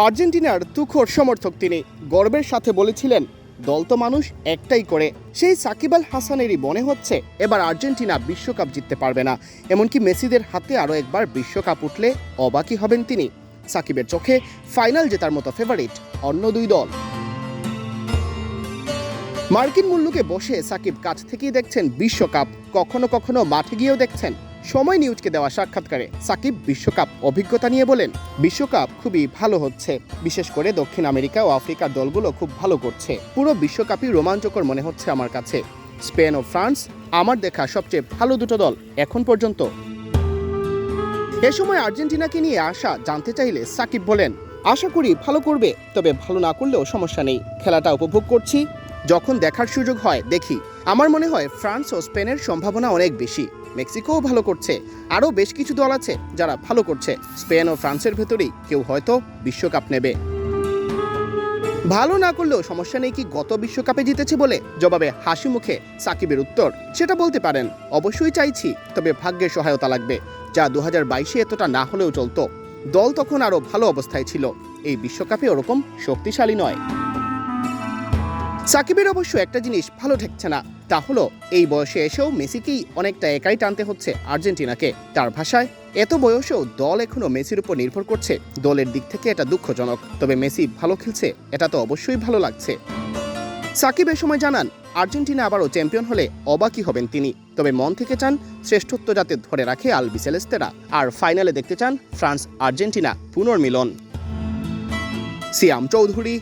আর্জেন্টিনার তুখোড় সমর্থক তিনি গর্বের সাথে বলেছিলেন, দল তো মানুষ একটাই করে। সেই সাকিব আল হাসানেরই মনে হচ্ছে এবার আর্জেন্টিনা বিশ্বকাপ জিততে পারবে না। এমনকি মেসিদের হাতে আরও একবার বিশ্বকাপ উঠলে অবাকই হবেন তিনি। সাকিবের চোখে ফাইনাল জেতার মতো ফেভারিট অন্য দুই দল। মার্কিন মুল্লুকে বসে সাকিব কাছ থেকেই দেখছেন বিশ্বকাপ, কখনো কখনো মাঠে গিয়েও দেখছেন। সময় নিউজকে দেওয়া সাক্ষাৎকারে সাকিব বিশ্বকাপ অভিজ্ঞতা নিয়ে বলেন, বিশ্বকাপ খুবই ভালো হচ্ছে। বিশেষ করে দক্ষিণ আমেরিকা ও আফ্রিকার দলগুলো খুব ভালো করছে। পুরো বিশ্বকাপই রোমাঞ্চকর মনে হচ্ছে আমার কাছে। স্পেন ও ফ্রান্স আমার দেখা সবচেয়ে ভালো দুটো দল এখন পর্যন্ত। এ সময় আর্জেন্টিনাকে নিয়ে আশা জানতে চাইলে সাকিব বলেন, আশা করি ভালো করবে, তবে ভালো না করলেও সমস্যা নেই। খেলাটা উপভোগ করছি, যখন দেখার সুযোগ হয় দেখি। আমার মনে হয় ফ্রান্স ও স্পেনের সম্ভাবনা অনেক বেশি। মেক্সিকোও ভালো করছে, আরও বেশ কিছু দল আছে যারা ভালো করছে। স্পেন ও ফ্রান্সের ভেতরেই কেউ হয়তো বিশ্বকাপ নেবে। ভালো না করলেও সমস্যা নেই কি গত বিশ্বকাপে জিতেছে বলে জবাবে হাসি মুখে সাকিবের উত্তর, সেটা বলতে পারেন। অবশ্যই চাইছি, তবে ভাগ্যের সহায়তা লাগবে, যা 2022-এ এতটা না হলেও চলতো। দল তখন আরও ভালো অবস্থায় ছিল, এই বিশ্বকাপে ওরকম শক্তিশালী নয়। সাকিবের অবশ্য একটা জিনিস ভালো ঠেকছে না, তা হলো এই বয়সে এসেও মেসিকেই অনেকটা একাই টানতে হচ্ছে আর্জেন্টিনাকে। তার ভাষায়, এত বয়সেও দল এখনো মেসির উপর নির্ভর করছে। দলের দিক থেকে এটা দুঃখজনক, তবে মেসি ভালো খেলছে, এটা তো অবশ্যই ভালো লাগছে। সাকিব এ সময় জানান, আর্জেন্টিনা আবারও চ্যাম্পিয়ন হলে অবাকই হবেন তিনি, তবে মন থেকে চান শ্রেষ্ঠত্ব যাতে ধরে রাখে আলবিসেলেস্তেরা, আর ফাইনালে দেখতে চান ফ্রান্স আর্জেন্টিনা পুনর্মিলন। সিয়াম চৌধুরী,